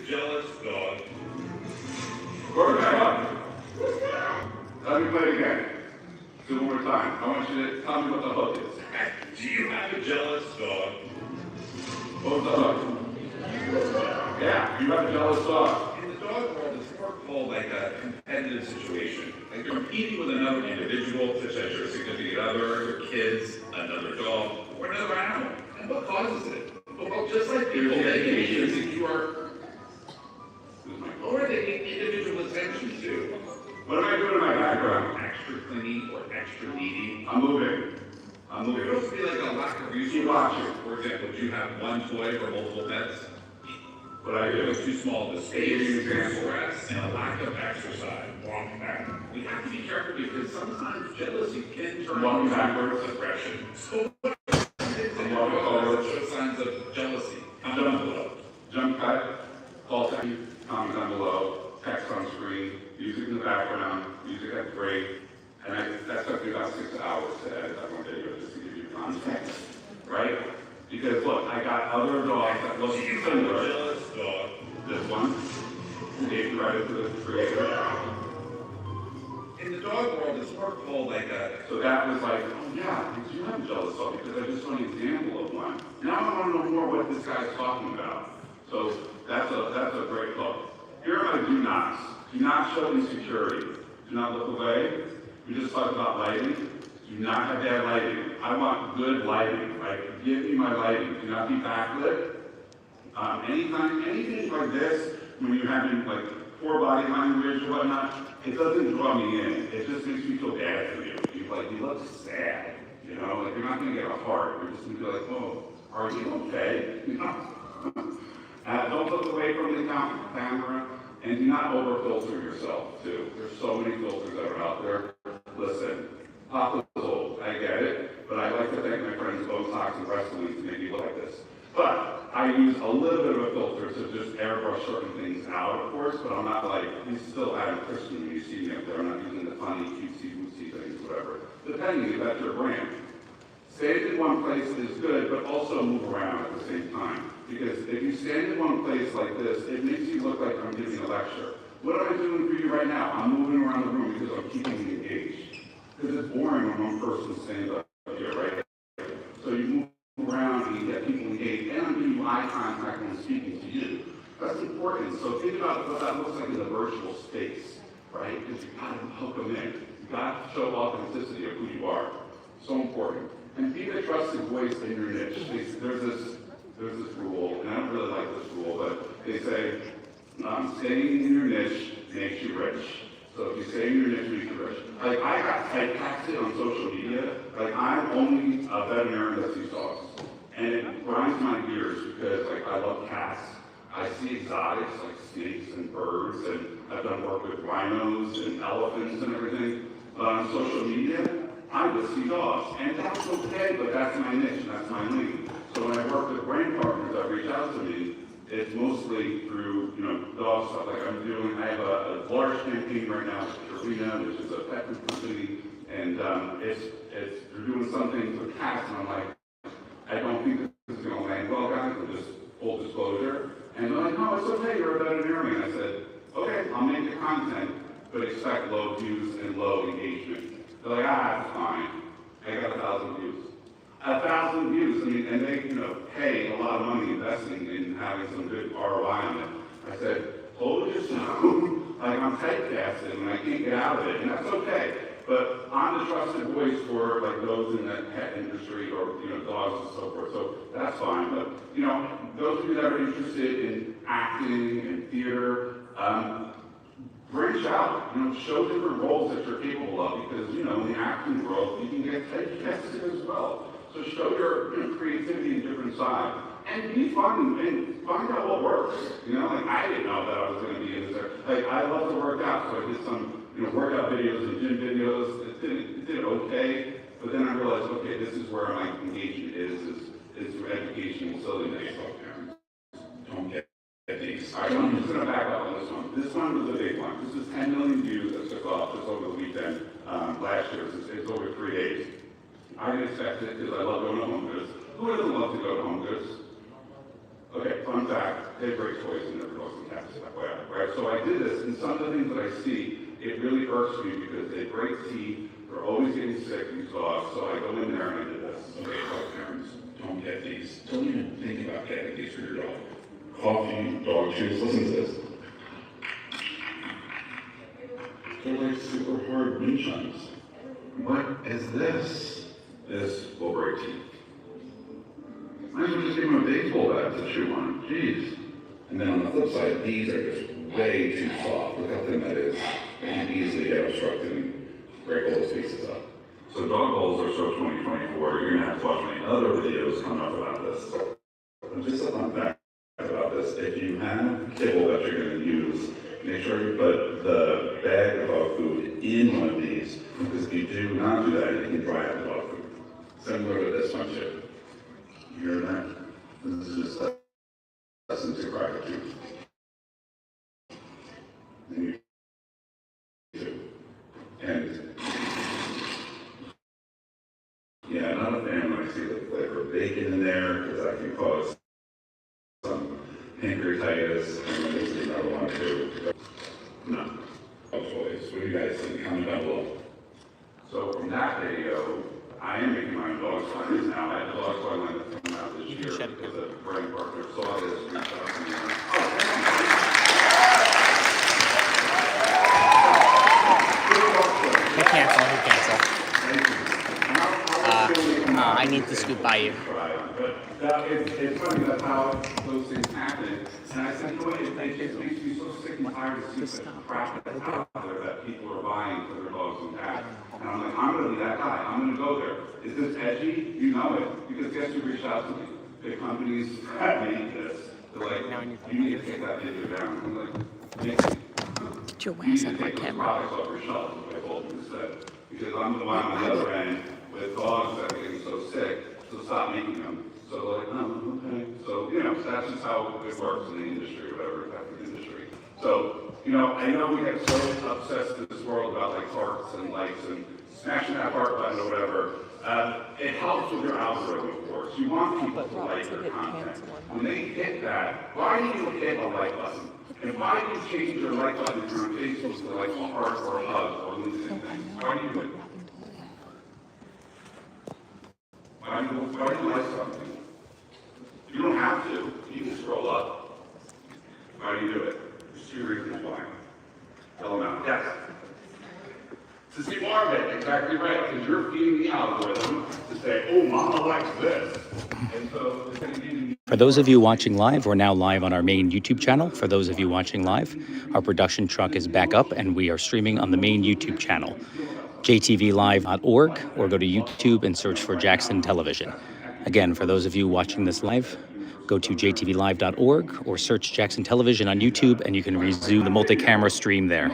jealous dog. Quarterback up. Let me play it again. Do it one more time. I want you to tell me what the hook is. Do you have a jealous dog? What was the hook? Yeah, you have a jealous dog. In the dog world, it's more called like a competitive situation. Like you're competing with another individual, such as your significant other, your kids, another dog, or another animal. And what causes it? Well, just like people, they need that you are, or they need individual attention too. What am I doing in my background? Extra clingy or extra needy. I'm moving. There could also be like a lack of resources. Keep watching. For example, do you have one toy for multiple pets? What I do? It's too small to space, stress, and a lack of exercise. Walking back. We have to be careful because sometimes jealousy can turn Walking into backwards. aggression. So what show signs of jealousy? Comment below. Jump cut, call to comment down below, text on screen, music in the background, music at the break, and that took me about 6 hours to edit that one video just to give you context, right? Because look, I got other dogs that look similar. Jealous dog. This one, gave credit to the creator. In the dog world, it's more called like a. So that was like, oh yeah, did you have a jealous dog? Because I just saw an example of one. Now I want to know more what this guy's talking about. So that's a great look. Here are my do nots. Do not show insecurity. Do not look away. We just talked about lighting. Do not have bad lighting. I want good lighting. Like, give me my lighting. Do not be backlit. Anything like this, when you're having like poor body language or whatnot, it doesn't draw me in. It just makes me feel bad for you. You look sad. You know, like you're not gonna get a heart. You're just gonna be like, oh, are you okay? You know? Don't look away from the camera, and do not over-filter yourself, too. There's so many filters that are out there. Listen, Papa's old, I get it, but I like to thank my friends Botox and Wrestling to make me look like this. But I use a little bit of a filter to just airbrush certain things out, of course, but I'm not like, he's still Adam Christian when you see me up there. I'm not using the funny, cutesy-wootsy things, whatever. Depending if that's your brand. Stay in one place is good, but also move around at the same time. Because if you stand in one place like this, it makes you look like I'm giving a lecture. What am I doing for you right now? I'm moving around the room because I'm keeping you engaged. Because it's boring when one person stands up here, right? So you move around and you get people engaged, and I'm giving you eye contact when I'm speaking to you. That's important. So think about what that looks like in the virtual space, right? Because you got to hook them in. You got to show authenticity of who you are. So important. And be the trusted voice in your niche. There's this rule, and I don't really like this rule, but they say, staying in your niche makes you rich. So if you stay in your niche, makes you rich. Like, I got typecasted on social media. Like, I'm only a veterinarian that sees dogs. And it grinds my gears because, like, I love cats. I see exotics like snakes and birds, and I've done work with rhinos and elephants and everything. But on social media, I just see dogs. And that's okay, but that's my niche, that's my lane. So when I work with brand partners that reach out to me, it's mostly through, dog stuff. Like I have a large campaign right now with Purina, which is a pet food company, and they're doing something with cats, and I'm like, I don't think this is going to land well, guys, but just full disclosure. And they're like, no, it's okay, you're a veterinarian. I said, okay, I'll make the content, but expect low views and low engagement. They're like, it's fine. I got 1,000 views. 1,000 views, and they, pay a lot of money investing in having some good ROI on it. I said, hold your phone, like I'm typecasted and I can't get out of it, and that's okay. But I'm the trusted voice for like those in the pet industry or dogs and so forth. So that's fine. But those of you that are interested in acting and theater, branch out, show different roles that you're capable of, because, in the acting world, you can get typecasted as well. So show your creativity in different sides. And be fun and find out what works. I didn't know that I was going to be in this. Like, I love to work out, so I did some, workout videos and gym videos. It did okay, but then I realized, okay, this is where my engagement is through education and silliness. Don't get these. All right, I'm just going to back up on this one. This one was a big one. This is 10 million views that took off just over the weekend last year. It's over 3 days. I didn't expect it because I love going to Home Goods. Who doesn't love to go to Home Goods? Okay, fun fact, they break toys and never dogs and cats, right? So I did this, and some of the things that I see, it really irks me because they break teeth, they're always getting sick, these dogs, so I go in there and I did this. Okay, dog parents, don't get these. Don't even think about getting these for your dog. Coffee, dog chews, listen to this. They're like super hard wind chimes. What is this? This will break teeth. Might as well just give them a baseball bat to chew on, jeez. And then on the flip side, these are just way too soft. Look how thin that is. They can easily get obstructed and break all those pieces up. So dog bowls are so 2024, you're gonna have to watch my other videos coming up about this. And just a fun fact about this, if you have kibble that you're gonna use, make sure you put the bag of dog food in one of these, because if you do not do that, you can dry out the dog food. Similar to this one too. You hear that? This is just a lesson to cracker too. And you too. And yeah, not a fan when I see the flavor of bacon in there, because that can cause some pancreatitis, and then there's another one too. No. Oh, toys. What do you guys think? Comment down below. So from that video, I am making my own dog sliders now. I had the dog slide line that came out this year because a brand partner saw this. Reached out to me. Hit cancel, hit cancel. I need to scoot by you. But it's funny that's how those things happen. And I said, you know what, it just makes me so sick and tired to see the crap that's out there that people are buying for their dogs and cats. And I'm like, I'm gonna be that guy. I'm gonna go there. Is this edgy? You know it. Because guess who reached out to me? Big companies that make this. They're like, you need to take that video down. I'm like, Nick, Get your you ass need out to of my take those camera. products off your shelf, is what I told them instead. Because I'm the one on the other end with dogs that are getting so sick, so stop making them. So they're like, oh, okay. So, you know, that's just how it works in the industry, whatever, that's the industry. So, you know, I know we get so obsessed in this world about like hearts and likes and smashing that heart button or whatever. It helps with your algorithm, of course. You want people to like your content. When they hit that, why do you hit a like button? And why do you change your like button if you're on Facebook to like a heart or a hug or LinkedIn things? Why do you do it? Why do you like something? You don't have to. You can scroll up. Why do you do it? There's two reasons why. Tell them out. Yes. To see more of it, exactly right. Because you're feeding the algorithm to say, oh, mama likes this. And so it's going to give you. For those of you watching live, we're now live on our main YouTube channel. For those of you watching live, our production truck is back up and we are streaming on the main YouTube channel, jtvlive.org, or go to YouTube and search for Jackson Television. Again, for those of you watching this live, go to jtvlive.org or search Jackson Television on YouTube and you can resume the multi-camera stream there.